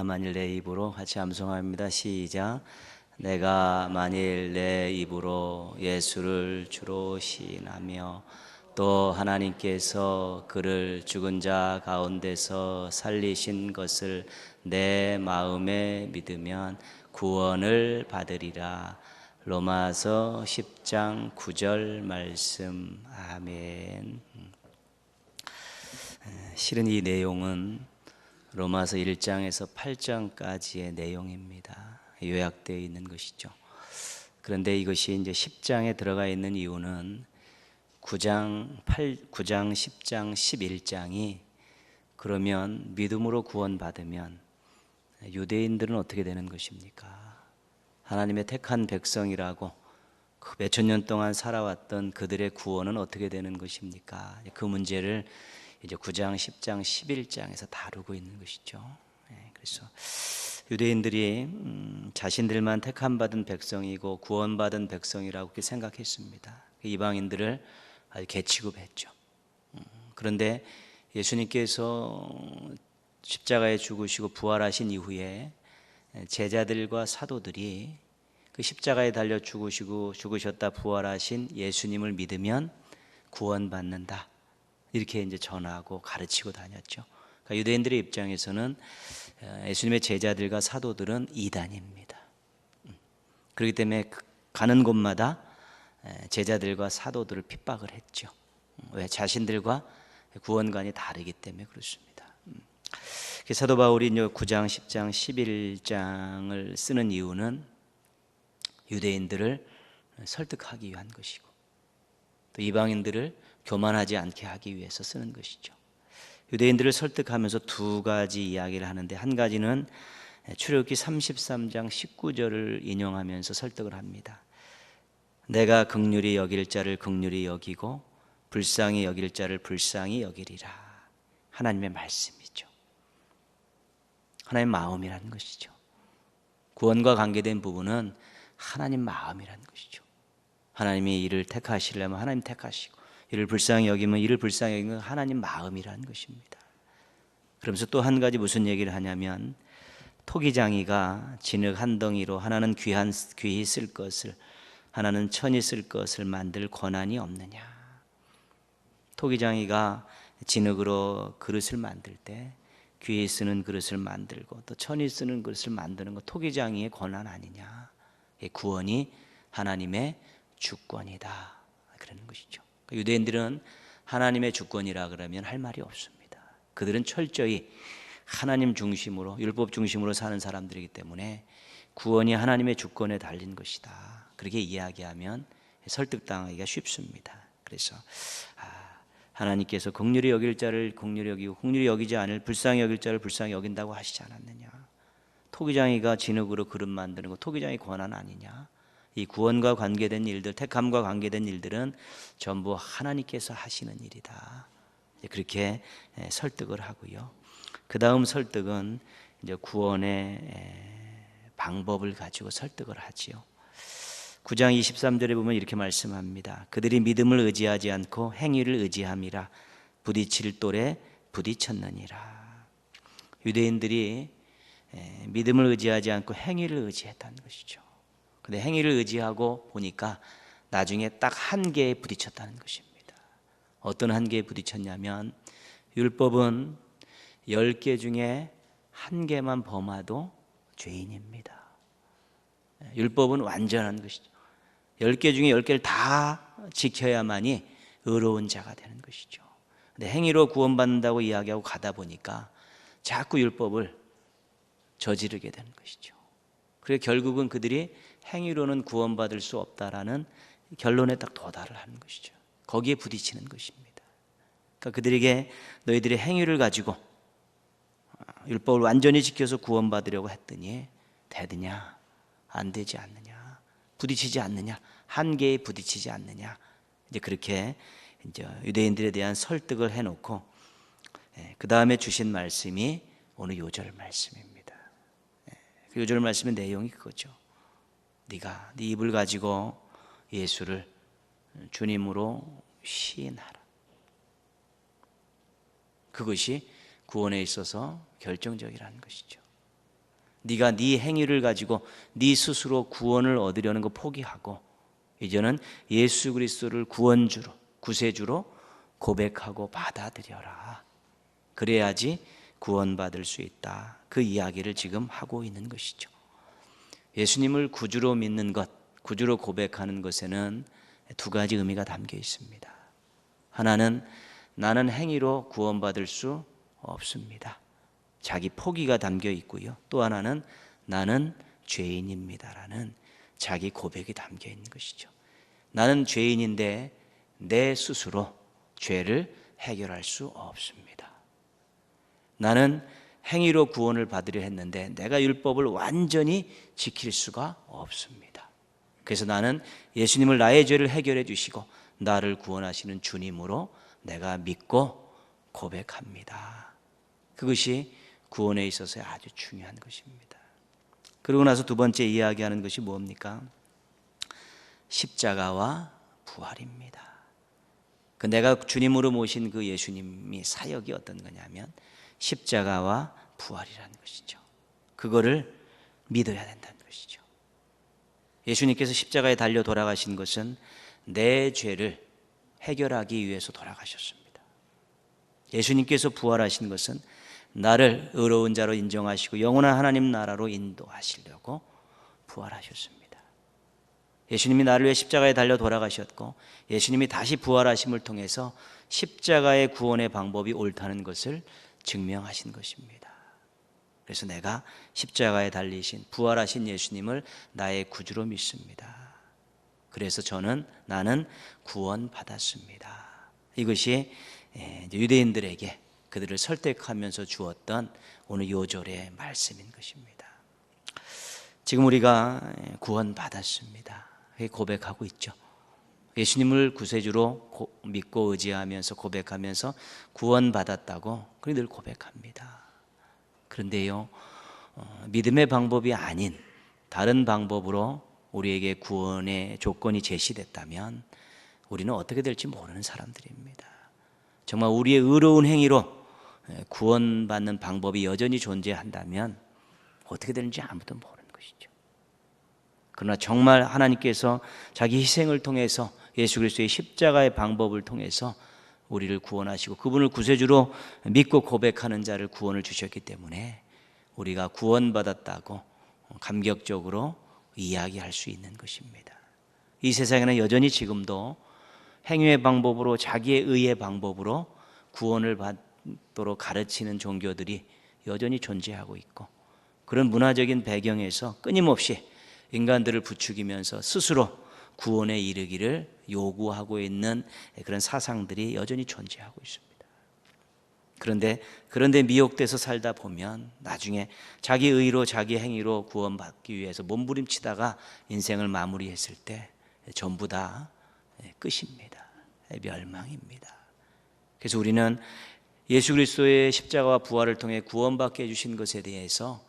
내가 만일 내 입으로 같이 암송합니다. 시작. 내가 만일 내 입으로 예수를 주로 시인하며 또 하나님께서 그를 죽은 자 가운데서 살리신 것을 내 마음에 믿으면 구원을 받으리라. 로마서 10장 9절 말씀. 아멘. 실은 이 내용은 로마서 1장에서 8장까지의 내용입니다. 요약되어 있는 것이죠. 그런데 이것이 이제 10장에 들어가 있는 이유는 9장, 10장, 11장이 그러면 믿음으로 구원받으면 유대인들은 어떻게 되는 것입니까? 하나님의 택한 백성이라고 그 몇천 년 동안 살아왔던 그들의 구원은 어떻게 되는 것입니까? 그 문제를 이제 9장, 10장, 11장에서 다루고 있는 것이죠. 그래서 유대인들이 자신들만 택함 받은 백성이고 구원받은 백성이라고 그렇게 생각했습니다. 이방인들을 아주 개취급했죠. 그런데 예수님께서 십자가에 죽으시고 부활하신 이후에 제자들과 사도들이 그 십자가에 달려 죽으셨다 부활하신 예수님을 믿으면 구원받는다. 이렇게 이제 전하고 가르치고 다녔죠. 그러니까 유대인들의 입장에서는 예수님의 제자들과 사도들은 이단입니다. 그렇기 때문에 가는 곳마다 제자들과 사도들을 핍박을 했죠. 왜? 자신들과 구원관이 다르기 때문에 그렇습니다. 사도 바울이 9장, 10장, 11장을 쓰는 이유는 유대인들을 설득하기 위한 것이고 또 이방인들을 교만하지 않게 하기 위해서 쓰는 것이죠. 유대인들을 설득하면서 두 가지 이야기를 하는데 한 가지는 출애굽기 33장 19절을 인용하면서 설득을 합니다. 내가 긍휼히 여길 자를 긍휼히 여기고 불쌍히 여길 자를 불쌍히 여기리라. 하나님의 말씀이죠. 하나님의 마음이라는 것이죠. 구원과 관계된 부분은 하나님 마음이라는 것이죠. 하나님이 이를 택하시려면 하나님 택하시고 이를 불쌍히 여기면 이를 불쌍히 여기는 하나님 마음이라는 것입니다. 그러면서 또 한 가지 무슨 얘기를 하냐면 토기장이가 진흙 한 덩이로 하나는 귀히 쓸 것을 하나는 천히 쓸 것을 만들 권한이 없느냐. 토기장이가 진흙으로 그릇을 만들 때 귀히 쓰는 그릇을 만들고 또 천히 쓰는 그릇을 만드는 것 토기장이의 권한 아니냐. 구원이 하나님의 주권이다. 그러는 것이죠. 유대인들은 하나님의 주권이라 그러면 할 말이 없습니다. 그들은 철저히 하나님 중심으로 율법 중심으로 사는 사람들이기 때문에 구원이 하나님의 주권에 달린 것이다. 그렇게 이야기하면 설득당하기가 쉽습니다. 그래서 하나님께서 긍휼히 여길 자를 긍휼히 여기고 긍휼히 여기지 않을 불쌍히 여길 자를 불쌍히 여긴다고 하시지 않았느냐. 토기장이가 진흙으로 그릇 만드는 거 토기장의 권한 아니냐. 이 구원과 관계된 일들, 택함과 관계된 일들은 전부 하나님께서 하시는 일이다. 그렇게 설득을 하고요. 그 다음 설득은 이제 구원의 방법을 가지고 설득을 하지요. 9장 23절에 보면 이렇게 말씀합니다. 그들이 믿음을 의지하지 않고 행위를 의지함이라 부딪힐 돌에 부딪혔느니라. 유대인들이 믿음을 의지하지 않고 행위를 의지했다는 것이죠. 근데 행위를 의지하고 보니까 나중에 딱 한계에 부딪혔다는 것입니다. 어떤 한계에 부딪혔냐면 율법은 10개 중에 한 개만 범하도 죄인입니다. 율법은 완전한 것이죠. 10개 중에 10개를 다 지켜야만이 의로운 자가 되는 것이죠. 근데 행위로 구원받는다고 이야기하고 가다 보니까 자꾸 율법을 저지르게 되는 것이죠. 그래서 결국은 그들이 행위로는 구원받을 수 없다라는 결론에 딱 도달을 하는 것이죠. 거기에 부딪히는 것입니다. 그러니까 그들에게 너희들이 행위를 가지고 율법을 완전히 지켜서 구원받으려고 했더니 되느냐 안 되지 않느냐 부딪히지 않느냐 한계에 부딪히지 않느냐 이제 그렇게 이제 유대인들에 대한 설득을 해놓고 그 다음에 주신 말씀이 오늘 요절 말씀입니다. 그 요절 말씀의 내용이 그거죠. 네가 네 입을 가지고 예수를 주님으로 시인하라. 그것이 구원에 있어서 결정적이라는 것이죠. 네가 네 행위를 가지고 네 스스로 구원을 얻으려는 거 포기하고 이제는 예수 그리스도를 구원주로, 구세주로 고백하고 받아들여라. 그래야지 구원받을 수 있다. 그 이야기를 지금 하고 있는 것이죠. 예수님을 구주로 믿는 것, 구주로 고백하는 것에는 두 가지 의미가 담겨 있습니다. 하나는 나는 행위로 구원받을 수 없습니다. 자기 포기가 담겨 있고요. 또 하나는 나는 죄인입니다라는 자기 고백이 담겨 있는 것이죠. 나는 죄인인데 내 스스로 죄를 해결할 수 없습니다. 나는 행위로 구원을 받으려 했는데 내가 율법을 완전히 지킬 수가 없습니다. 그래서 나는 예수님을 나의 죄를 해결해 주시고 나를 구원하시는 주님으로 내가 믿고 고백합니다. 그것이 구원에 있어서 아주 중요한 것입니다. 그러고 나서 두 번째 이야기하는 것이 뭡니까? 십자가와 부활입니다. 내가 주님으로 모신 그 예수님이 사역이 어떤 거냐면 십자가와 부활이라는 것이죠. 그거를 믿어야 된다는 것이죠. 예수님께서 십자가에 달려 돌아가신 것은 내 죄를 해결하기 위해서 돌아가셨습니다. 예수님께서 부활하신 것은 나를 의로운 자로 인정하시고 영원한 하나님 나라로 인도하시려고 부활하셨습니다. 예수님이 나를 위해 십자가에 달려 돌아가셨고 예수님이 다시 부활하심을 통해서 십자가의 구원의 방법이 옳다는 것을 증명하신 것입니다. 그래서 내가 십자가에 달리신 부활하신 예수님을 나의 구주로 믿습니다. 그래서 나는 구원받았습니다. 이것이 유대인들에게 그들을 설득하면서 주었던 오늘 요절의 말씀인 것입니다. 지금 우리가 구원받았습니다. 고백하고 있죠. 예수님을 구세주로 믿고 의지하면서 고백하면서 구원받았다고 늘 고백합니다. 그런데요, 믿음의 방법이 아닌 다른 방법으로 우리에게 구원의 조건이 제시됐다면 우리는 어떻게 될지 모르는 사람들입니다. 정말 우리의 의로운 행위로 구원받는 방법이 여전히 존재한다면 어떻게 되는지 아무도 모르는 것이죠. 그러나 정말 하나님께서 자기 희생을 통해서 예수 그리스도의 십자가의 방법을 통해서 우리를 구원하시고 그분을 구세주로 믿고 고백하는 자를 구원을 주셨기 때문에 우리가 구원받았다고 감격적으로 이야기할 수 있는 것입니다. 이 세상에는 여전히 지금도 행위의 방법으로 자기의 의의 방법으로 구원을 받도록 가르치는 종교들이 여전히 존재하고 있고 그런 문화적인 배경에서 끊임없이 인간들을 부추기면서 스스로 구원에 이르기를 요구하고 있는 그런 사상들이 여전히 존재하고 있습니다. 그런데 미혹돼서 살다 보면 나중에 자기 의로 자기 행위로 구원받기 위해서 몸부림치다가 인생을 마무리했을 때 전부 다 끝입니다. 멸망입니다. 그래서 우리는 예수 그리스도의 십자가와 부활을 통해 구원받게 해주신 것에 대해서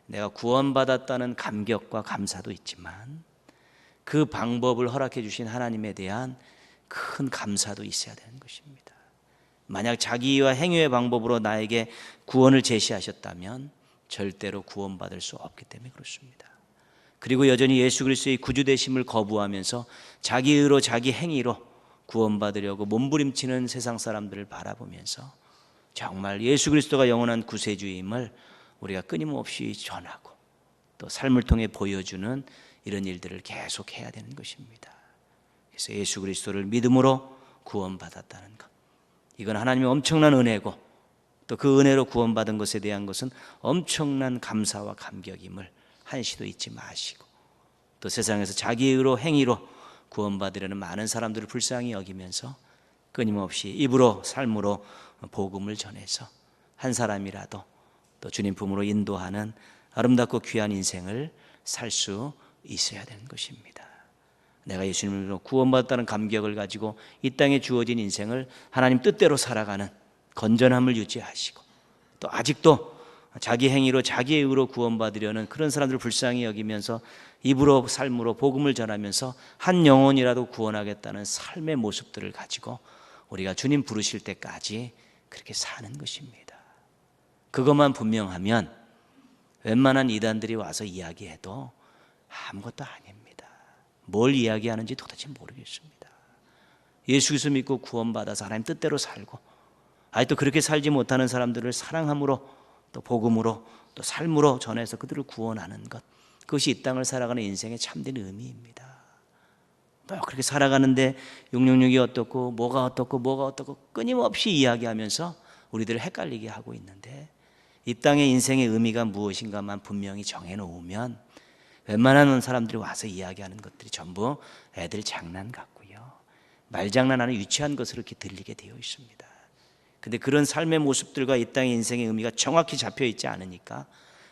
내가 구원받았다는 감격과 감사도 있지만 그 방법을 허락해 주신 하나님에 대한 큰 감사도 있어야 되는 것입니다. 만약 자기와 행위의 방법으로 나에게 구원을 제시하셨다면 절대로 구원받을 수 없기 때문에 그렇습니다. 그리고 여전히 예수 그리스도의 구주되심을 거부하면서 자기 의로 자기 행위로 구원받으려고 몸부림치는 세상 사람들을 바라보면서 정말 예수 그리스도가 영원한 구세주임을 우리가 끊임없이 전하고 또 삶을 통해 보여주는 이런 일들을 계속해야 되는 것입니다. 그래서 예수 그리스도를 믿음으로 구원받았다는 것, 이건 하나님의 엄청난 은혜고 또 그 은혜로 구원받은 것에 대한 것은 엄청난 감사와 감격임을 한시도 잊지 마시고 또 세상에서 자기 의로 행위로 구원받으려는 많은 사람들을 불쌍히 여기면서 끊임없이 입으로 삶으로 복음을 전해서 한 사람이라도 또 주님 품으로 인도하는 아름답고 귀한 인생을 살 수 있어야 되는 것입니다. 내가 예수님으로 구원받았다는 감격을 가지고 이 땅에 주어진 인생을 하나님 뜻대로 살아가는 건전함을 유지하시고 또 아직도 자기 행위로 자기의 의로 구원받으려는 그런 사람들을 불쌍히 여기면서 입으로 삶으로 복음을 전하면서 한 영혼이라도 구원하겠다는 삶의 모습들을 가지고 우리가 주님 부르실 때까지 그렇게 사는 것입니다. 그것만 분명하면 웬만한 이단들이 와서 이야기해도 아무것도 아닙니다. 뭘 이야기하는지 도대체 모르겠습니다. 예수 그리스도 믿고 구원받아서 하나님 뜻대로 살고, 아직도 그렇게 살지 못하는 사람들을 사랑함으로 또 복음으로 또 삶으로 전해서 그들을 구원하는 것, 그것이 이 땅을 살아가는 인생의 참된 의미입니다. 또 그렇게 살아가는데 666이 어떻고 뭐가 어떻고 끊임없이 이야기하면서 우리들을 헷갈리게 하고 있는데, 이 땅의 인생의 의미가 무엇인가만 분명히 정해놓으면 웬만한 사람들이 와서 이야기하는 것들이 전부 애들 장난 같고요, 말장난하는 유치한 것으로 이렇게 들리게 되어 있습니다. 근데 그런 삶의 모습들과 이 땅의 인생의 의미가 정확히 잡혀 있지 않으니까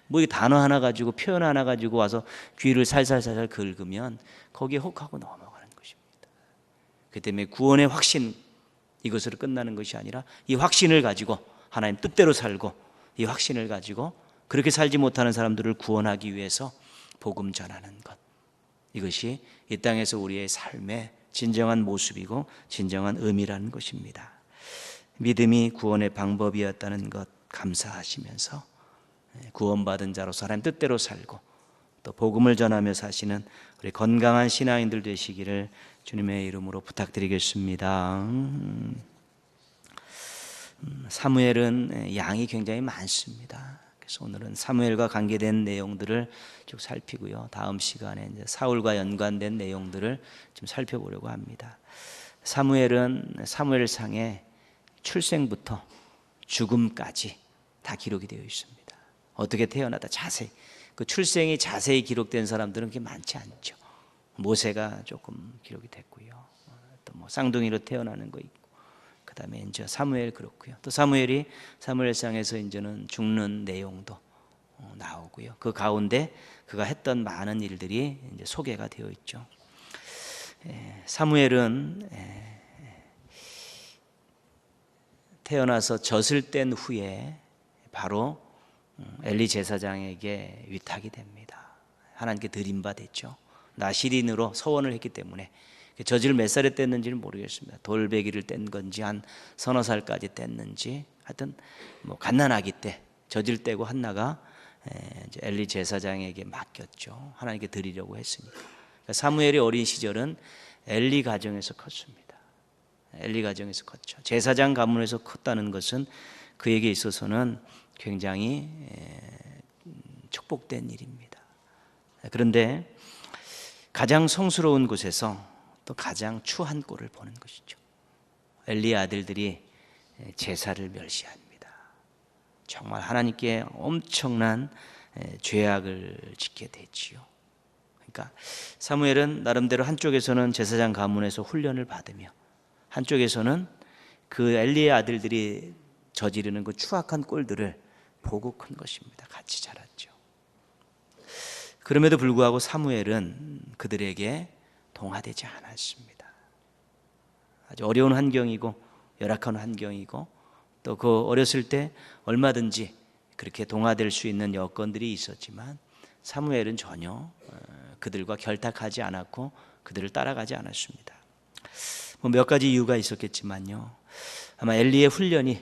뭐 이 단어 하나 가지고 표현 하나 가지고 와서 귀를 살살살살 긁으면 거기에 혹하고 넘어가는 것입니다. 그 때문에 구원의 확신, 이것으로 끝나는 것이 아니라 이 확신을 가지고 하나님 뜻대로 살고, 이 확신을 가지고 그렇게 살지 못하는 사람들을 구원하기 위해서 복음 전하는 것, 이것이 이 땅에서 우리의 삶의 진정한 모습이고 진정한 의미라는 것입니다. 믿음이 구원의 방법이었다는 것 감사하시면서 구원받은 자로서 하나님 뜻대로 살고 또 복음을 전하며 사시는 우리 건강한 신앙인들 되시기를 주님의 이름으로 부탁드리겠습니다. 사무엘은 양이 굉장히 많습니다. 그래서 오늘은 사무엘과 관계된 내용들을 쭉 살피고요, 다음 시간에 이제 사울과 연관된 내용들을 좀 살펴보려고 합니다. 사무엘은 사무엘상에 출생부터 죽음까지 다 기록이 되어 있습니다. 어떻게 태어나다 자세히, 그 출생이 자세히 기록된 사람들은 그렇게 많지 않죠. 모세가 조금 기록이 됐고요, 또 뭐 쌍둥이로 태어나는 거 있고, 그 다음에 이제 사무엘 그렇고요, 또 사무엘이 사무엘상에서 이제는 죽는 내용도 나오고요, 그 가운데 그가 했던 많은 일들이 이제 소개가 되어 있죠. 사무엘은 태어나서 젖을 뗀 후에 바로 엘리 제사장에게 위탁이 됩니다. 하나님께 드림 받았죠. 나시린으로 서원을 했기 때문에 젖을 몇 살에 뗐는지는 모르겠습니다. 돌베기를 뗀 건지 한 서너 살까지 뗐는지, 하여튼 뭐 갓난아기 때 젖을 떼고 한나가 이제 엘리 제사장에게 맡겼죠. 하나님께 드리려고 했으니까. 사무엘이 어린 시절은 엘리 가정에서 컸습니다. 엘리 가정에서 컸죠. 제사장 가문에서 컸다는 것은 그에게 있어서는 굉장히 축복된 일입니다. 그런데 가장 성스러운 곳에서 또 가장 추한 꼴을 보는 것이죠. 엘리의 아들들이 제사를 멸시합니다. 정말 하나님께 엄청난 죄악을 짓게 됐지요. 그러니까 사무엘은 나름대로 한쪽에서는 제사장 가문에서 훈련을 받으며 한쪽에서는 그 엘리의 아들들이 저지르는 그 추악한 꼴들을 보고 큰 것입니다. 같이 자랐죠. 그럼에도 불구하고 사무엘은 그들에게 동화되지 않았습니다. 아주 어려운 환경이고 열악한 환경이고, 또 그 어렸을 때 얼마든지 그렇게 동화될 수 있는 여건들이 있었지만 사무엘은 전혀 그들과 결탁하지 않았고 그들을 따라가지 않았습니다. 몇 가지 이유가 있었겠지만요, 아마 엘리의 훈련이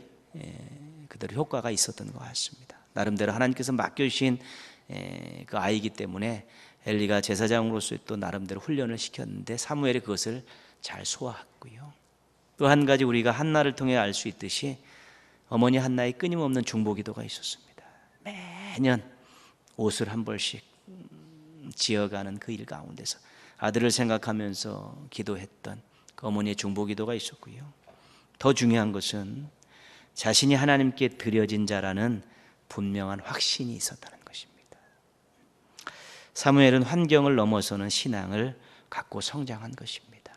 그대로 효과가 있었던 것 같습니다. 나름대로 하나님께서 맡겨주신 그 아이이기 때문에 엘리가 제사장으로서 또 나름대로 훈련을 시켰는데 사무엘이 그것을 잘 소화했고요. 또 한 가지 우리가 한나를 통해 알 수 있듯이 어머니 한나의 끊임없는 중보기도가 있었습니다. 매년 옷을 한 벌씩 지어가는 그 일 가운데서 아들을 생각하면서 기도했던 그 어머니의 중보기도가 있었고요. 더 중요한 것은 자신이 하나님께 드려진 자라는 분명한 확신이 있었다는 것입니다. 사무엘은 환경을 넘어서는 신앙을 갖고 성장한 것입니다.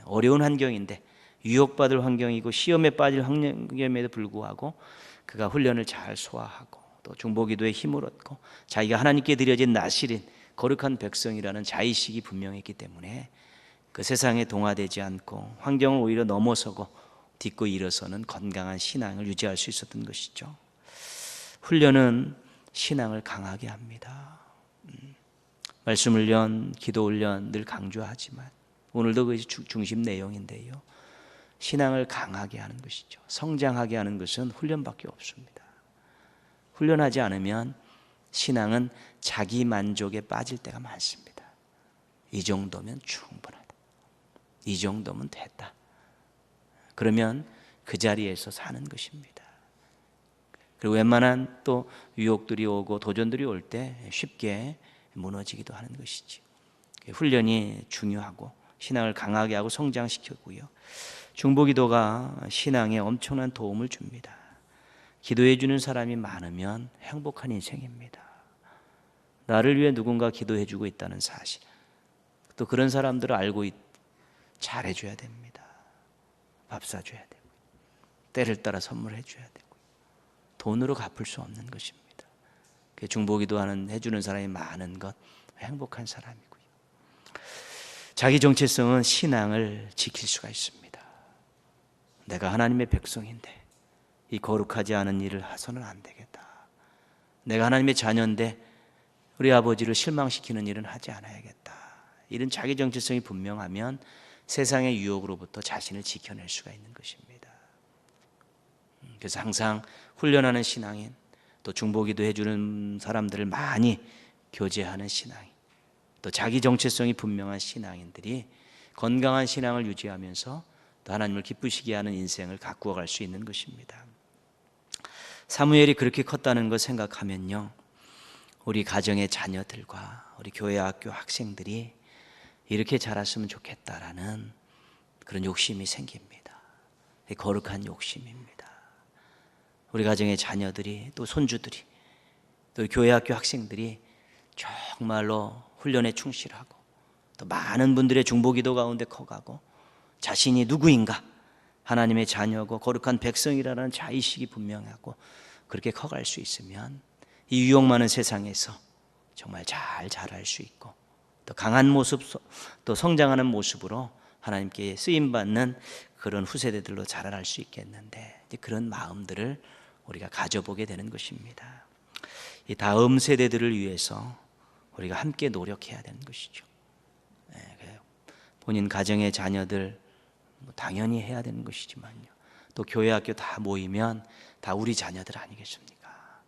어려운 환경인데, 유혹받을 환경이고 시험에 빠질 환경임에도 불구하고 그가 훈련을 잘 소화하고 또 중보기도에 힘을 얻고 자기가 하나님께 드려진 나실인 거룩한 백성이라는 자의식이 분명했기 때문에 그 세상에 동화되지 않고 환경을 오히려 넘어서고 딛고 일어서는 건강한 신앙을 유지할 수 있었던 것이죠. 훈련은 신앙을 강하게 합니다. 말씀 훈련, 기도 훈련 늘 강조하지만 오늘도 그것이 중심 내용인데요, 신앙을 강하게 하는 것이죠. 성장하게 하는 것은 훈련밖에 없습니다. 훈련하지 않으면 신앙은 자기 만족에 빠질 때가 많습니다. 이 정도면 충분하다. 이 정도면 됐다. 그러면 그 자리에서 사는 것입니다. 그리고 웬만한 또 유혹들이 오고 도전들이 올 때 쉽게 무너지기도 하는 것이지. 훈련이 중요하고 신앙을 강하게 하고 성장시키고요. 중보기도가 신앙에 엄청난 도움을 줍니다. 기도해 주는 사람이 많으면 행복한 인생입니다. 나를 위해 누군가 기도해 주고 있다는 사실, 또 그런 사람들을 알고 잘해 줘야 됩니다. 밥 사줘야 되고, 때를 따라 선물해 줘야 되고, 돈으로 갚을 수 없는 것입니다. 중보기도 해주는 사람이 많은 것, 행복한 사람이고요. 자기 정체성은 신앙을 지킬 수가 있습니다. 내가 하나님의 백성인데 이 거룩하지 않은 일을 해서는 안 되겠다. 내가 하나님의 자녀인데 우리 아버지를 실망시키는 일은 하지 않아야겠다. 이런 자기 정체성이 분명하면 세상의 유혹으로부터 자신을 지켜낼 수가 있는 것입니다. 그래서 항상 훈련하는 신앙인, 또 중보기도 해주는 사람들을 많이 교제하는 신앙인, 또 자기 정체성이 분명한 신앙인들이 건강한 신앙을 유지하면서 또 하나님을 기쁘시게 하는 인생을 가꾸어 갈 수 있는 것입니다. 사무엘이 그렇게 컸다는 걸 생각하면요, 우리 가정의 자녀들과 우리 교회 학교 학생들이 이렇게 자랐으면 좋겠다라는 그런 욕심이 생깁니다. 거룩한 욕심입니다. 우리 가정의 자녀들이, 또 손주들이, 또 교회 학교 학생들이 정말로 훈련에 충실하고 또 많은 분들의 중보기도 가운데 커가고 자신이 누구인가, 하나님의 자녀고 거룩한 백성이라는 자의식이 분명하고 그렇게 커갈 수 있으면 이 유혹 많은 세상에서 정말 잘 자랄 수 있고 또 강한 모습, 또 성장하는 모습으로 하나님께 쓰임받는 그런 후세대들로 자라날 수 있겠는데, 그런 마음들을 우리가 가져보게 되는 것입니다. 이 다음 세대들을 위해서 우리가 함께 노력해야 되는 것이죠. 본인 가정의 자녀들 당연히 해야 되는 것이지만요, 또 교회 학교 다 모이면 다 우리 자녀들 아니겠습니까?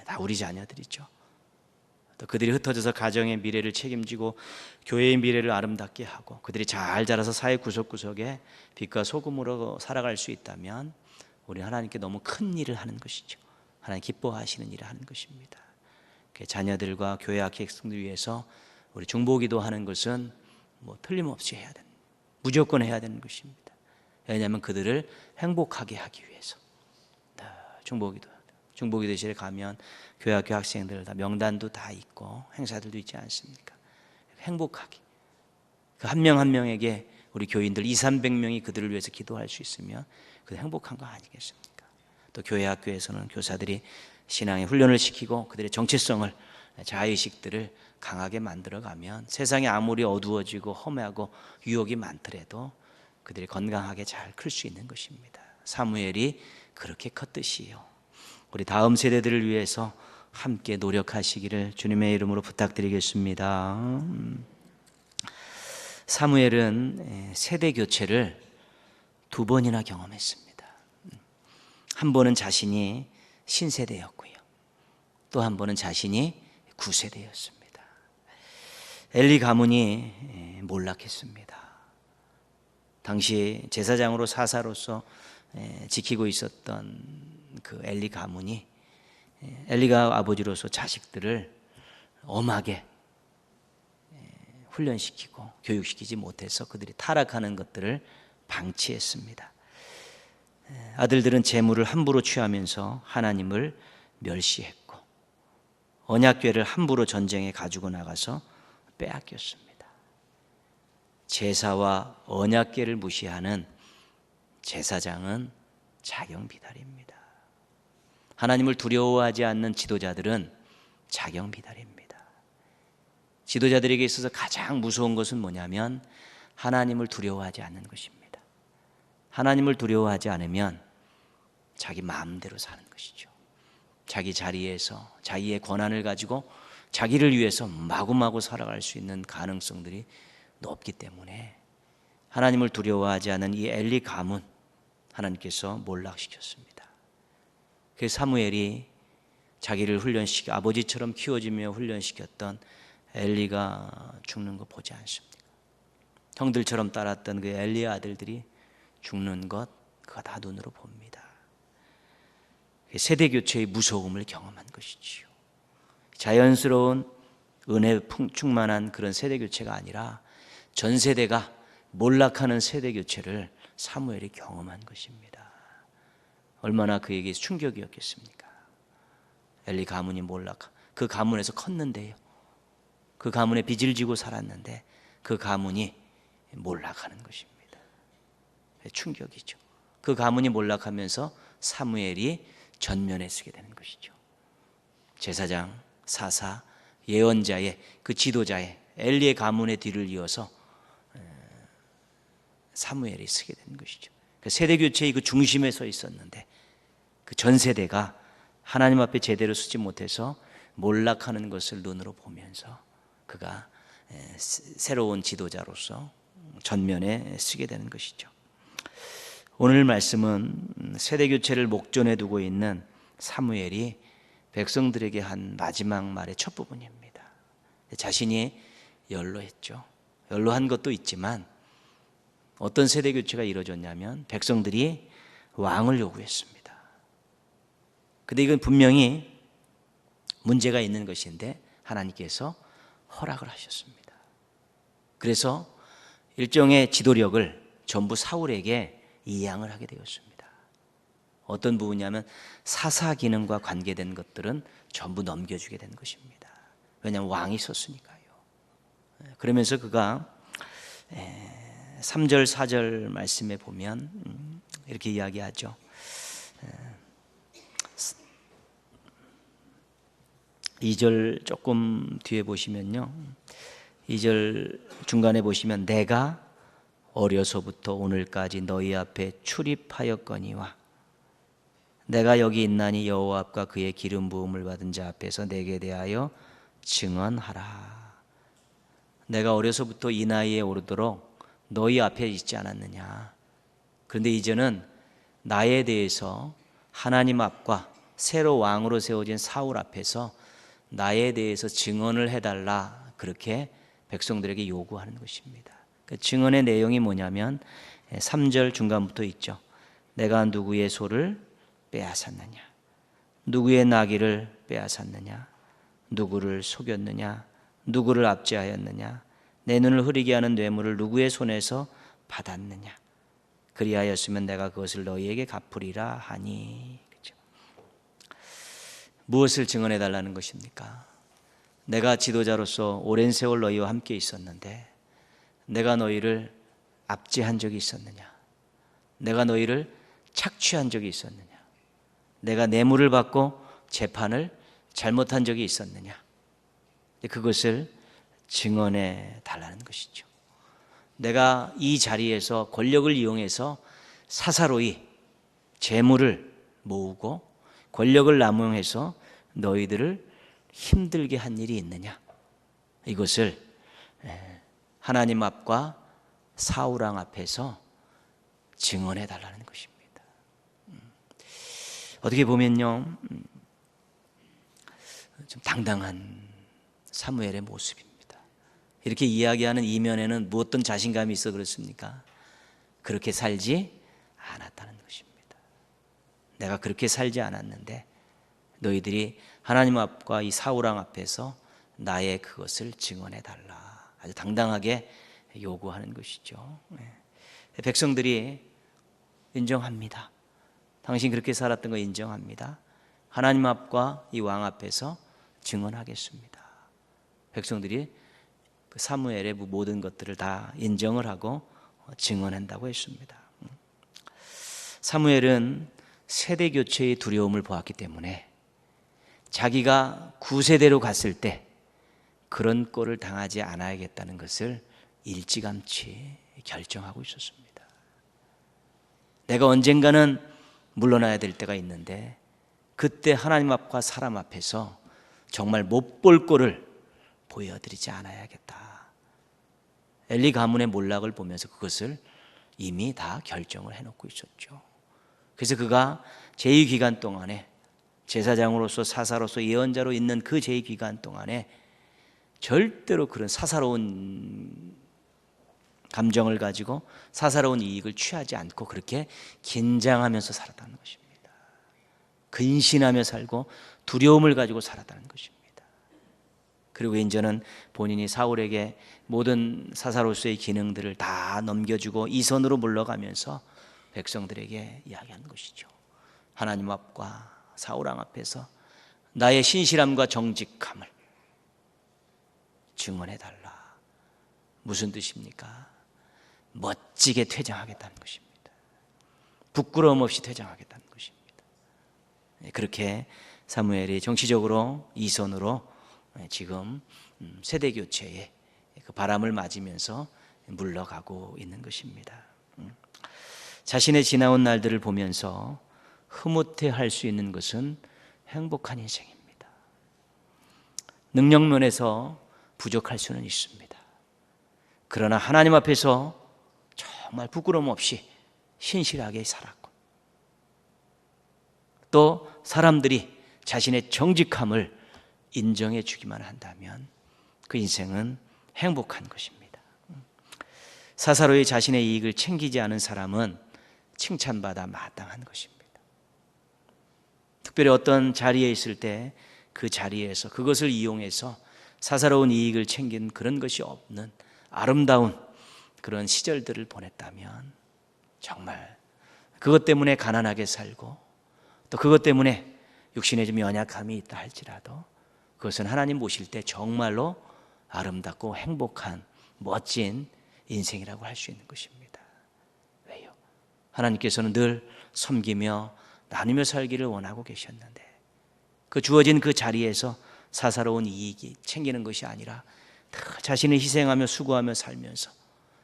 다 우리 자녀들이죠. 또 그들이 흩어져서 가정의 미래를 책임지고 교회의 미래를 아름답게 하고 그들이 잘 자라서 사회 구석구석에 빛과 소금으로 살아갈 수 있다면 우리 하나님께 너무 큰 일을 하는 것이죠. 하나님 기뻐하시는 일을 하는 것입니다. 자녀들과 교회 학생들 위해서 우리 중보기도 하는 것은 틀림없이 해야 되는, 무조건 해야 되는 것입니다. 왜냐하면 그들을 행복하게 하기 위해서. 중보기도실에 가면 교회 학교 학생들 다 명단도 다 있고 행사들도 있지 않습니까? 행복하게 그 한 명 한 명에게 우리 교인들 200~300명이 그들을 위해서 기도할 수 있으면 그 행복한 거 아니겠습니까? 또 교회 학교에서는 교사들이 신앙의 훈련을 시키고 그들의 정체성을, 자의식들을 강하게 만들어가면 세상이 아무리 어두워지고 험하고 유혹이 많더라도 그들이 건강하게 잘 클 수 있는 것입니다. 사무엘이 그렇게 컸듯이요, 우리 다음 세대들을 위해서 함께 노력하시기를 주님의 이름으로 부탁드리겠습니다. 사무엘은 세대 교체를 2번이나 경험했습니다. 한 번은 자신이 신세대였고요, 또 한 번은 자신이 구세대였습니다. 엘리 가문이 몰락했습니다. 당시 제사장으로 사사로서 지키고 있었던 그 엘리 가문이 엘리가 아버지로서 자식들을 엄하게 훈련시키고 교육시키지 못해서 그들이 타락하는 것들을 방치했습니다. 아들들은 재물을 함부로 취하면서 하나님을 멸시했고 언약궤를 함부로 전쟁에 가지고 나가서 빼앗겼습니다. 제사와 언약궤를 무시하는 제사장은 자경비달입니다. 하나님을 두려워하지 않는 지도자들은 자경비달입니다. 지도자들에게 있어서 가장 무서운 것은 뭐냐면 하나님을 두려워하지 않는 것입니다. 하나님을 두려워하지 않으면 자기 마음대로 사는 것이죠. 자기 자리에서 자기의 권한을 가지고 자기를 위해서 마구마구 살아갈 수 있는 가능성들이 높기 때문에 하나님을 두려워하지 않은 이 엘리 가문 하나님께서 몰락시켰습니다. 그래서 사무엘이 자기를 아버지처럼 키워주며 훈련시켰던 엘리가 죽는 거 보지 않습니까? 형들처럼 따랐던 그 엘리의 아들들이 죽는 것, 그거 다 눈으로 봅니다. 세대 교체의 무서움을 경험한 것이지요. 자연스러운 은혜 충만한 그런 세대 교체가 아니라 전 세대가 몰락하는 세대 교체를 사무엘이 경험한 것입니다. 얼마나 그에게 충격이었겠습니까? 엘리 가문이 그 가문에서 컸는데요, 그 가문에 빚을 지고 살았는데 그 가문이 몰락하는 것입니다. 충격이죠. 그 가문이 몰락하면서 사무엘이 전면에 서게 되는 것이죠. 제사장, 사사, 예언자의 그 지도자의 엘리의 가문의 뒤를 이어서 사무엘이 서게 되는 것이죠. 세대 교체의 그 중심에 서 있었는데 그 전 세대가 하나님 앞에 제대로 서지 못해서 몰락하는 것을 눈으로 보면서 그가 새로운 지도자로서 전면에 서게 되는 것이죠. 오늘 말씀은 세대 교체를 목전에 두고 있는 사무엘이 백성들에게 한 마지막 말의 첫 부분입니다. 자신이 연로했죠. 연로한 것도 있지만 어떤 세대 교체가 이루어졌냐면 백성들이 왕을 요구했습니다. 근데 이건 분명히 문제가 있는 것인데 하나님께서 허락을 하셨습니다. 그래서 일종의 지도력을 전부 사울에게 이양을 하게 되었습니다. 어떤 부분이냐면 사사 기능과 관계된 것들은 전부 넘겨주게 된 것입니다. 왜냐하면 왕이 있었으니까요. 그러면서 그가 3절 4절 말씀에 보면 이렇게 이야기하죠. 2절 조금 뒤에 보시면요, 2절 중간에 보시면 내가 어려서부터 오늘까지 너희 앞에 출입하였거니와 내가 여기 있나니 여호와 앞과 그의 기름 부음을 받은 자 앞에서 내게 대하여 증언하라. 내가 어려서부터 이 나이에 오르도록 너희 앞에 있지 않았느냐. 그런데 이제는 나에 대해서 하나님 앞과 새로 왕으로 세워진 사울 앞에서 나에 대해서 증언을 해달라, 그렇게 백성들에게 요구하는 것입니다. 그 증언의 내용이 뭐냐면 3절 중간부터 있죠. 내가 누구의 소를 빼앗았느냐, 누구의 나귀를 빼앗았느냐, 누구를 속였느냐, 누구를 압제하였느냐, 내 눈을 흐리게 하는 뇌물을 누구의 손에서 받았느냐, 그리하였으면 내가 그것을 너희에게 갚으리라 하니. 그렇죠? 무엇을 증언해 달라는 것입니까? 내가 지도자로서 오랜 세월 너희와 함께 있었는데 내가 너희를 압제한 적이 있었느냐, 내가 너희를 착취한 적이 있었느냐, 내가 뇌물을 받고 재판을 잘못한 적이 있었느냐, 그것을 증언해 달라는 것이죠. 내가 이 자리에서 권력을 이용해서 사사로이 재물을 모으고 권력을 남용해서 너희들을 힘들게 한 일이 있느냐, 이것을 하나님 앞과 사울왕 앞에서 증언해 달라는 것입니다. 어떻게 보면요, 좀 당당한 사무엘의 모습입니다. 이렇게 이야기하는 이면에는 어떤 자신감이 있어 그렇습니까? 그렇게 살지 않았다는 것입니다. 내가 그렇게 살지 않았는데 너희들이 하나님 앞과 이 사울왕 앞에서 나의 그것을 증언해 달라, 아주 당당하게 요구하는 것이죠. 백성들이 인정합니다. 당신 그렇게 살았던 거 인정합니다. 하나님 앞과 이 왕 앞에서 증언하겠습니다. 백성들이 그 사무엘의 모든 것들을 다 인정을 하고 증언한다고 했습니다. 사무엘은 세대 교체의 두려움을 보았기 때문에 자기가 9세대로 갔을 때 그런 꼴을 당하지 않아야겠다는 것을 일찌감치 결정하고 있었습니다. 내가 언젠가는 물러나야 될 때가 있는데 그때 하나님 앞과 사람 앞에서 정말 못 볼 꼴을 보여드리지 않아야겠다. 엘리 가문의 몰락을 보면서 그것을 이미 다 결정을 해놓고 있었죠. 그래서 그가 제2 기간 동안에 제사장으로서 사사로서 예언자로 있는 그 제 기간 동안에 절대로 그런 사사로운 감정을 가지고 사사로운 이익을 취하지 않고 그렇게 긴장하면서 살았다는 것입니다. 근신하며 살고 두려움을 가지고 살았다는 것입니다. 그리고 이제는 본인이 사울에게 모든 사사로서의 기능들을 다 넘겨주고 이선으로 물러가면서 백성들에게 이야기하는 것이죠. 하나님 앞과 사울 왕 앞에서 나의 신실함과 정직함을 증언해달라. 무슨 뜻입니까? 멋지게 퇴장하겠다는 것입니다. 부끄러움 없이 퇴장하겠다는 것입니다. 그렇게 사무엘이 정치적으로 이선으로 지금 세대교체에 그 바람을 맞으면서 물러가고 있는 것입니다. 자신의 지나온 날들을 보면서 흐뭇해할 수 있는 것은 행복한 인생입니다. 능력면에서 부족할 수는 있습니다. 그러나 하나님 앞에서 정말 부끄러움 없이 신실하게 살았고, 또 사람들이 자신의 정직함을 인정해 주기만 한다면 그 인생은 행복한 것입니다. 사사로이 자신의 이익을 챙기지 않은 사람은 칭찬받아 마땅한 것입니다. 특별히 어떤 자리에 있을 때 그 자리에서 그것을 이용해서 사사로운 이익을 챙긴 그런 것이 없는 아름다운 그런 시절들을 보냈다면 정말 그것 때문에 가난하게 살고 또 그것 때문에 육신에 좀 연약함이 있다 할지라도 그것은 하나님 보실 때 정말로 아름답고 행복한 멋진 인생이라고 할 수 있는 것입니다. 왜요? 하나님께서는 늘 섬기며 나누며 살기를 원하고 계셨는데 그 주어진 그 자리에서 사사로운 이익이 챙기는 것이 아니라 자신을 희생하며 수고하며 살면서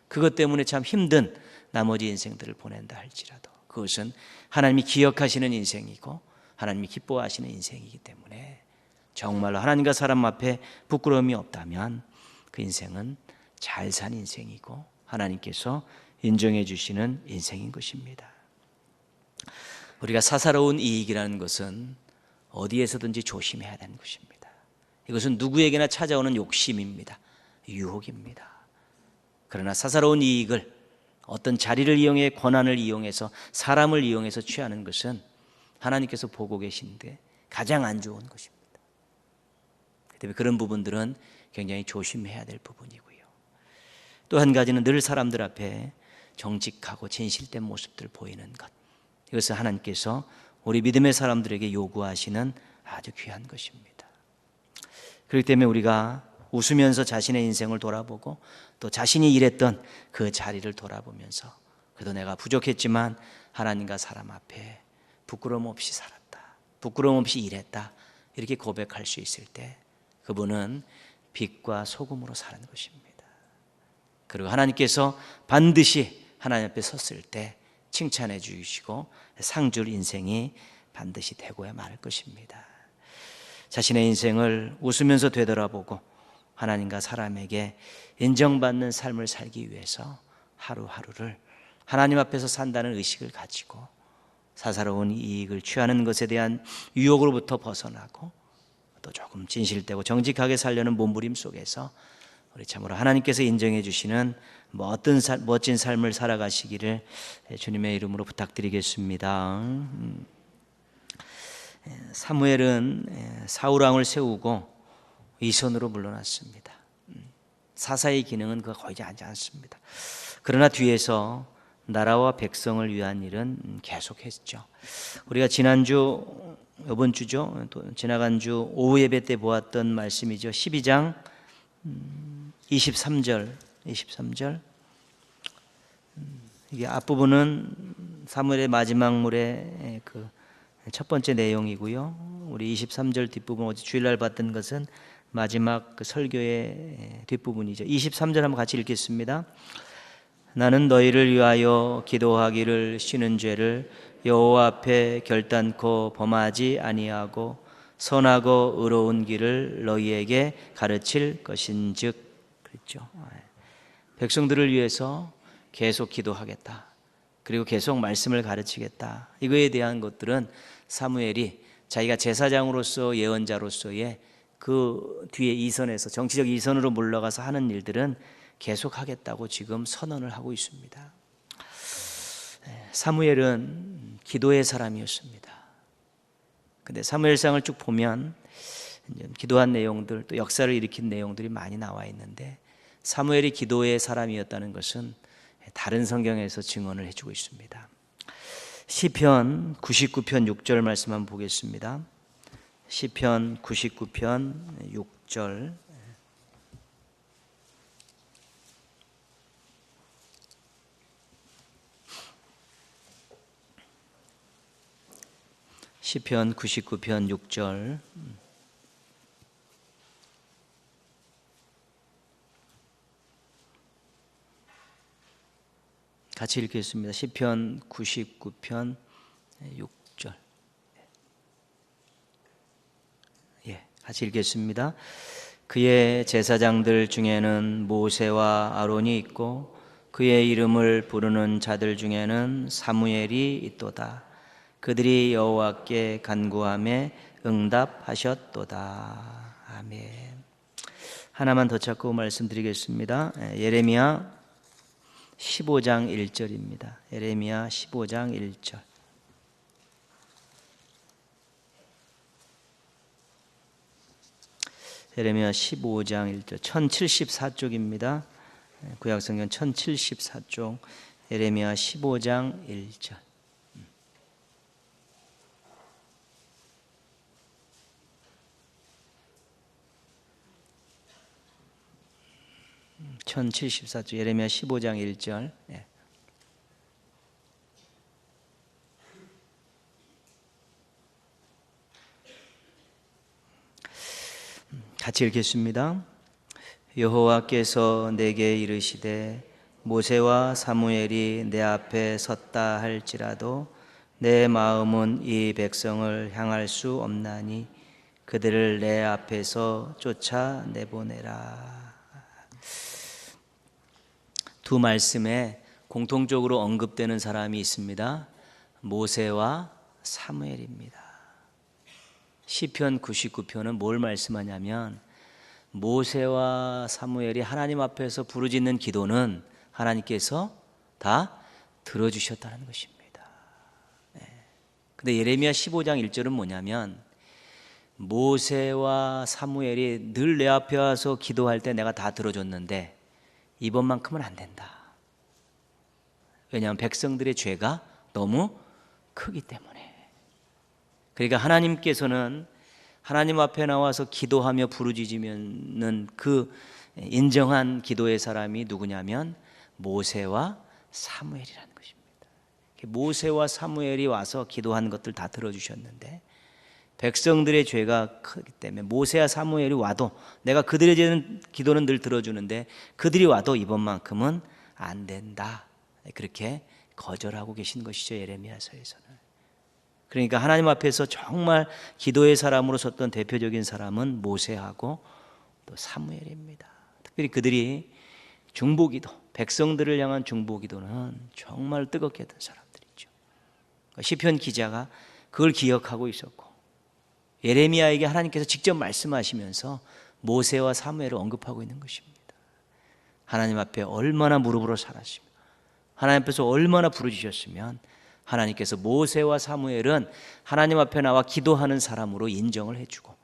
그것 때문에 참 힘든 나머지 인생들을 보낸다 할지라도 그것은 하나님이 기억하시는 인생이고 하나님이 기뻐하시는 인생이기 때문에 정말로 하나님과 사람 앞에 부끄러움이 없다면 그 인생은 잘 산 인생이고 하나님께서 인정해 주시는 인생인 것입니다. 우리가 사사로운 이익이라는 것은 어디에서든지 조심해야 되는 것입니다. 이것은 누구에게나 찾아오는 욕심입니다. 유혹입니다. 그러나 사사로운 이익을 어떤 자리를 이용해 권한을 이용해서 사람을 이용해서 취하는 것은 하나님께서 보고 계신데 가장 안 좋은 것입니다. 그렇기 때문에 그런 부분들은 굉장히 조심해야 될 부분이고요. 또 한 가지는 늘 사람들 앞에 정직하고 진실된 모습들 보이는 것. 이것은 하나님께서 우리 믿음의 사람들에게 요구하시는 아주 귀한 것입니다. 그렇기 때문에 우리가 웃으면서 자신의 인생을 돌아보고 또 자신이 일했던 그 자리를 돌아보면서 그래도 내가 부족했지만 하나님과 사람 앞에 부끄러움 없이 살았다, 부끄러움 없이 일했다 이렇게 고백할 수 있을 때 그분은 빛과 소금으로 사는 것입니다. 그리고 하나님께서 반드시 하나님 앞에 섰을 때 칭찬해 주시고 상 줄 인생이 반드시 되고야 말 것입니다. 자신의 인생을 웃으면서 되돌아보고 하나님과 사람에게 인정받는 삶을 살기 위해서 하루하루를 하나님 앞에서 산다는 의식을 가지고 사사로운 이익을 취하는 것에 대한 유혹으로부터 벗어나고 또 조금 진실되고 정직하게 살려는 몸부림 속에서 우리 참으로 하나님께서 인정해 주시는 멋진 삶을 살아가시기를 주님의 이름으로 부탁드리겠습니다. 사무엘은 사울 왕을 세우고 이선으로 물러났습니다. 사사의 기능은 거의 하지 않습니다. 그러나 뒤에서 나라와 백성을 위한 일은 계속했죠. 우리가 지난주 이번 주죠. 또 지나간 주 오후 예배 때 보았던 말씀이죠. 12장 23절 이게 앞부분은 사무엘의 마지막 물의 그 첫 번째 내용이고요. 우리 23절 뒷부분 어제 주일날 봤던 것은 마지막 그 설교의 뒷부분이죠. 23절 한번 같이 읽겠습니다. 나는 너희를 위하여 기도하기를 쉬는 죄를 여호와 앞에 결단코 범하지 아니하고 선하고 의로운 길을 너희에게 가르칠 것인즉 그랬죠. 백성들을 위해서 계속 기도하겠다. 그리고 계속 말씀을 가르치겠다. 이거에 대한 것들은 사무엘이 자기가 제사장으로서 예언자로서의 그 뒤에 이선에서 정치적 이선으로 물러가서 하는 일들은 계속하겠다고 지금 선언을 하고 있습니다. 사무엘은 기도의 사람이었습니다. 근데 사무엘상을 쭉 보면 기도한 내용들, 또 역사를 일으킨 내용들이 많이 나와 있는데 사무엘이 기도의 사람이었다는 것은 다른 성경에서 증언을 해주고 있습니다. 시편 99편 6절 말씀 한번 보겠습니다. 시편 99편 6절. 시편 99편 6절. 같이 읽겠습니다. 시편 99편 6절. 같이 읽겠습니다. 그의 제사장들 중에는 모세와 아론이 있고 그의 이름을 부르는 자들 중에는 사무엘이 있도다. 그들이 여호와께 간구하며 응답하셨도다. 아멘. 하나만 더 찾고 말씀드리겠습니다. 예레미야 15장 1절입니다. 예레미야 15장 1절. 예레미야 15장 1절. 1074쪽입니다. 구약성경 1074쪽. 예레미야 15장 1절. 1074쪽 예레미야 15장 1절. 같이 읽겠습니다. 여호와께서 내게 이르시되 모세와 사무엘이 내 앞에 섰다 할지라도 내 마음은 이 백성을 향할 수 없나니 그들을 내 앞에서 쫓아내보내라. 두 말씀에 공통적으로 언급되는 사람이 있습니다. 모세와 사무엘입니다. 시편 99편은 뭘 말씀하냐면 모세와 사무엘이 하나님 앞에서 부르짖는 기도는 하나님께서 다 들어주셨다는 것입니다. 근데 예레미야 15장 1절은 뭐냐면 모세와 사무엘이 늘 내 앞에 와서 기도할 때 내가 다 들어줬는데 이번만큼은 안 된다. 왜냐하면 백성들의 죄가 너무 크기 때문에. 그러니까 하나님께서는 하나님 앞에 나와서 기도하며 부르짖으면 그 인정한 기도의 사람이 누구냐면 모세와 사무엘이라는 것입니다. 모세와 사무엘이 와서 기도한 것들 다 들어주셨는데 백성들의 죄가 크기 때문에 모세와 사무엘이 와도 내가 그들의 기도는 늘 들어주는데 그들이 와도 이번만큼은 안 된다. 그렇게 거절하고 계신 것이죠. 예레미야서에서는. 그러니까 하나님 앞에서 정말 기도의 사람으로 섰던 대표적인 사람은 모세하고 또 사무엘입니다. 특별히 그들이 중보기도, 백성들을 향한 중보기도는 정말 뜨겁게 했던 사람들이죠. 시편 기자가 그걸 기억하고 있었고 예레미야에게 하나님께서 직접 말씀하시면서 모세와 사무엘을 언급하고 있는 것입니다. 하나님 앞에 얼마나 무릎으로 살았으며 하나님 앞에서 얼마나 부르짖으셨으면 하나님께서 모세와 사무엘은 하나님 앞에 나와 기도하는 사람으로 인정을 해주고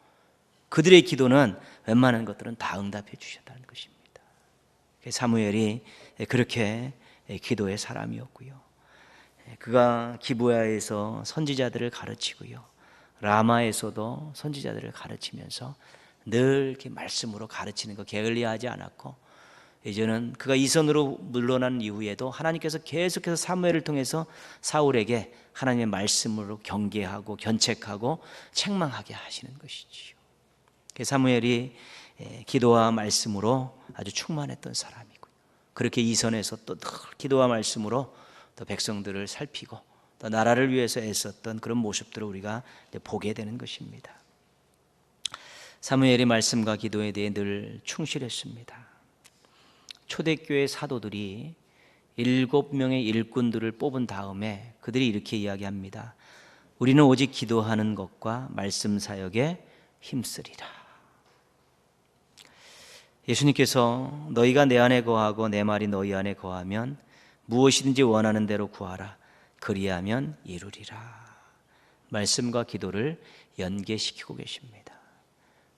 그들의 기도는 웬만한 것들은 다 응답해 주셨다는 것입니다. 사무엘이 그렇게 기도의 사람이었고요. 그가 기브야에서 선지자들을 가르치고요. 라마에서도 선지자들을 가르치면서 늘 이렇게 말씀으로 가르치는 거 게을리하지 않았고 이제는 그가 이선으로 물러난 이후에도 하나님께서 계속해서 사무엘을 통해서 사울에게 하나님의 말씀으로 경계하고 견책하고 책망하게 하시는 것이지요. 사무엘이 기도와 말씀으로 아주 충만했던 사람이고요. 그렇게 이선에서 또 늘 기도와 말씀으로 또 백성들을 살피고 또 나라를 위해서 애썼던 그런 모습들을 우리가 보게 되는 것입니다. 사무엘이 말씀과 기도에 대해 늘 충실했습니다. 초대교회 사도들이 7명의 일꾼들을 뽑은 다음에 그들이 이렇게 이야기합니다. 우리는 오직 기도하는 것과 말씀 사역에 힘쓰리라. 예수님께서 너희가 내 안에 거하고 내 말이 너희 안에 거하면 무엇이든지 원하는 대로 구하라. 그리하면 이루리라. 말씀과 기도를 연계시키고 계십니다.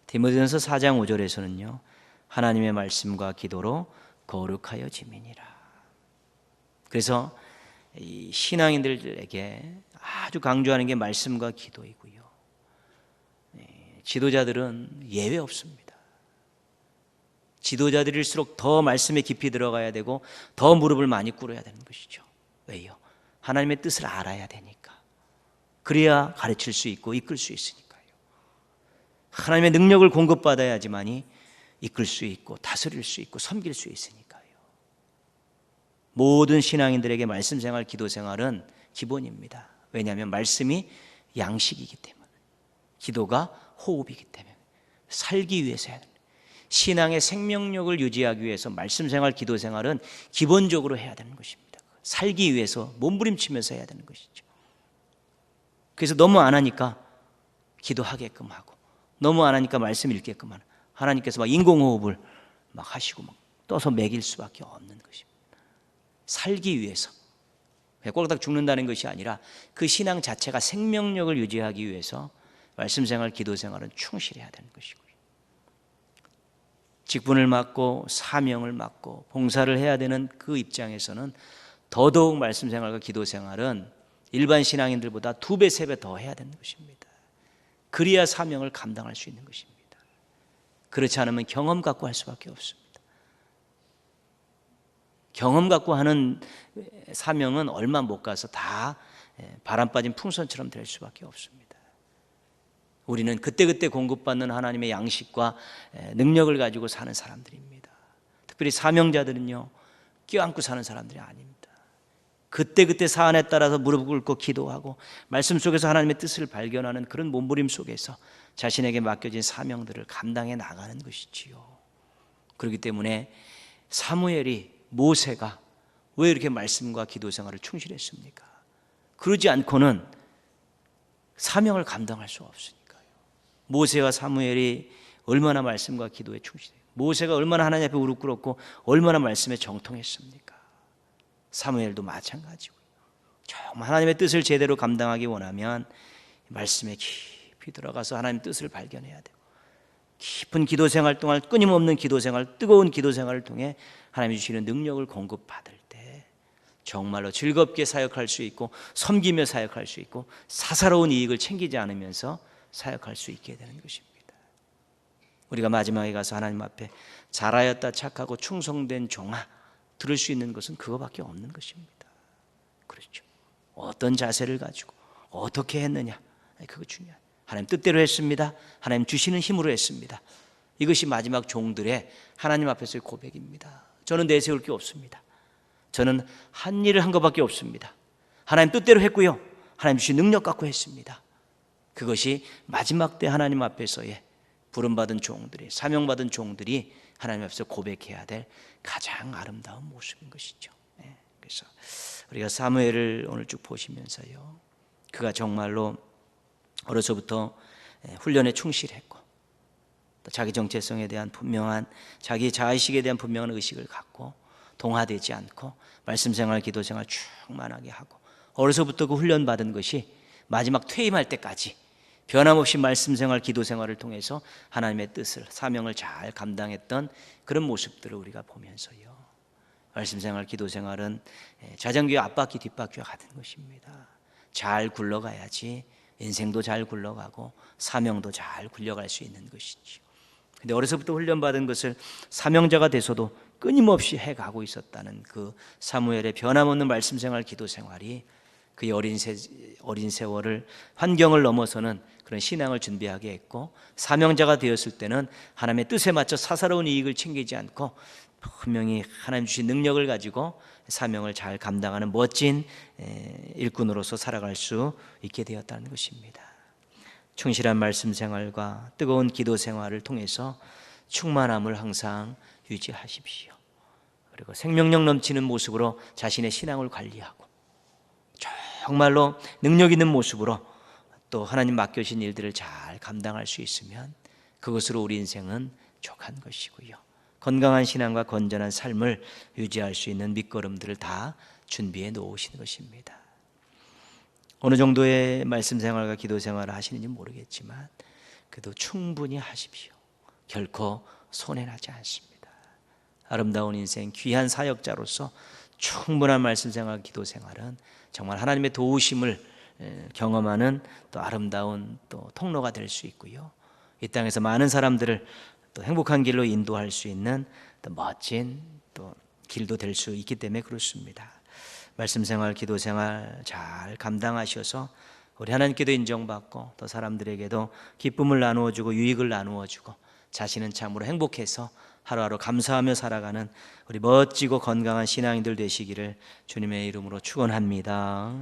디모데전서 4장 5절에서는요, 하나님의 말씀과 기도로 거룩하여짐이니라. 그래서 이 신앙인들에게 아주 강조하는 게 말씀과 기도이고요. 지도자들은 예외 없습니다. 지도자들일수록 더 말씀에 깊이 들어가야 되고 더 무릎을 많이 꿇어야 되는 것이죠. 왜요? 하나님의 뜻을 알아야 되니까. 그래야 가르칠 수 있고 이끌 수 있으니까요. 하나님의 능력을 공급받아야지만이 이끌 수 있고 다스릴 수 있고 섬길 수 있으니까요. 모든 신앙인들에게 말씀 생활, 기도 생활은 기본입니다. 왜냐하면 말씀이 양식이기 때문에, 기도가 호흡이기 때문에, 살기 위해서 해야 됩니다. 신앙의 생명력을 유지하기 위해서 말씀 생활, 기도 생활은 기본적으로 해야 되는 것입니다. 살기 위해서 몸부림치면서 해야 되는 것이죠. 그래서 너무 안 하니까 기도하게끔 하고, 너무 안 하니까 말씀 읽게끔 하는, 하나님께서 막 인공호흡을 막 하시고 막 떠서 먹일 수밖에 없는 것입니다. 살기 위해서, 꼴딱 죽는다는 것이 아니라 그 신앙 자체가 생명력을 유지하기 위해서 말씀 생활, 기도 생활은 충실해야 되는 것이고요. 직분을 맡고 사명을 맡고 봉사를 해야 되는 그 입장에서는 더더욱 말씀 생활과 기도 생활은 일반 신앙인들보다 2배, 3배 더 해야 되는 것입니다. 그래야 사명을 감당할 수 있는 것입니다. 그렇지 않으면 경험 갖고 할 수밖에 없습니다. 경험 갖고 하는 사명은 얼마 못 가서 다 바람 빠진 풍선처럼 될 수밖에 없습니다. 우리는 그때그때 공급받는 하나님의 양식과 능력을 가지고 사는 사람들입니다. 특별히 사명자들은요, 껴안고 사는 사람들이 아닙니다. 그때그때 사안에 따라서 무릎 꿇고 기도하고 말씀 속에서 하나님의 뜻을 발견하는 그런 몸부림 속에서 자신에게 맡겨진 사명들을 감당해 나가는 것이지요. 그렇기 때문에 사무엘이, 모세가 왜 이렇게 말씀과 기도 생활을 충실했습니까? 그러지 않고는 사명을 감당할 수 없으니까요. 모세와 사무엘이 얼마나 말씀과 기도에 충실해요. 모세가 얼마나 하나님 앞에 무릎 꿇었고 얼마나 말씀에 정통했습니까? 사무엘도 마찬가지고요. 정말 하나님의 뜻을 제대로 감당하기 원하면 말씀에 깊이 들어가서 하나님의 뜻을 발견해야 되고, 깊은 기도 생활 동안 끊임없는 기도 생활, 뜨거운 기도 생활을 통해 하나님이 주시는 능력을 공급받을 때 정말로 즐겁게 사역할 수 있고 섬기며 사역할 수 있고 사사로운 이익을 챙기지 않으면서 사역할 수 있게 되는 것입니다. 우리가 마지막에 가서 하나님 앞에 잘하였다 착하고 충성된 종아 들을 수 있는 것은 그거밖에 없는 것입니다. 그렇죠. 어떤 자세를 가지고 어떻게 했느냐, 그거 중요해요. 하나님 뜻대로 했습니다. 하나님 주시는 힘으로 했습니다. 이것이 마지막 종들의 하나님 앞에서의 고백입니다. 저는 내세울 게 없습니다. 저는 한 일을 한 것밖에 없습니다. 하나님 뜻대로 했고요, 하나님 주신 능력 갖고 했습니다. 그것이 마지막 때 하나님 앞에서의 부름받은 종들이, 사명받은 종들이 하나님 앞에서 고백해야 될 가장 아름다운 모습인 것이죠. 그래서 우리가 사무엘을 오늘 쭉 보시면서요, 그가 정말로 어려서부터 훈련에 충실했고 또 자기 정체성에 대한 분명한, 자기 자의식에 대한 분명한 의식을 갖고 동화되지 않고 말씀 생활, 기도 생활 충만하게 하고 어려서부터 그 훈련받은 것이 마지막 퇴임할 때까지 변함없이 말씀 생활, 기도 생활을 통해서 하나님의 뜻을, 사명을 잘 감당했던 그런 모습들을 우리가 보면서요, 말씀 생활, 기도 생활은 자전거의 앞바퀴 뒷바퀴와 같은 것입니다. 잘 굴러가야지 인생도 잘 굴러가고 사명도 잘 굴려갈 수 있는 것이죠. 근데 어려서부터 훈련받은 것을 사명자가 돼서도 끊임없이 해가고 있었다는 그 사무엘의 변함없는 말씀 생활, 기도 생활이 그의 어린 세월을, 환경을 넘어서는 그런 신앙을 준비하게 했고, 사명자가 되었을 때는 하나님의 뜻에 맞춰 사사로운 이익을 챙기지 않고 분명히 하나님 주신 능력을 가지고 사명을 잘 감당하는 멋진 일꾼으로서 살아갈 수 있게 되었다는 것입니다. 충실한 말씀 생활과 뜨거운 기도 생활을 통해서 충만함을 항상 유지하십시오. 그리고 생명력 넘치는 모습으로 자신의 신앙을 관리하고 정말로 능력 있는 모습으로 또 하나님 맡겨주신 일들을 잘 감당할 수 있으면 그것으로 우리 인생은 족한 것이고요. 건강한 신앙과 건전한 삶을 유지할 수 있는 밑거름들을 다 준비해 놓으신 것입니다. 어느 정도의 말씀 생활과 기도 생활을 하시는지 모르겠지만 그래도 충분히 하십시오. 결코 손해나지 않습니다. 아름다운 인생, 귀한 사역자로서 충분한 말씀 생활, 기도 생활은 정말 하나님의 도우심을 경험하는 또 아름다운 또 통로가 될 수 있고요. 이 땅에서 많은 사람들을 또 행복한 길로 인도할 수 있는 또 멋진 또 길도 될 수 있기 때문에 그렇습니다. 말씀 생활, 기도 생활 잘 감당하셔서 우리 하나님께도 인정받고 또 사람들에게도 기쁨을 나누어주고 유익을 나누어주고 자신은 참으로 행복해서 하루하루 감사하며 살아가는 우리 멋지고 건강한 신앙인들 되시기를 주님의 이름으로 축원합니다.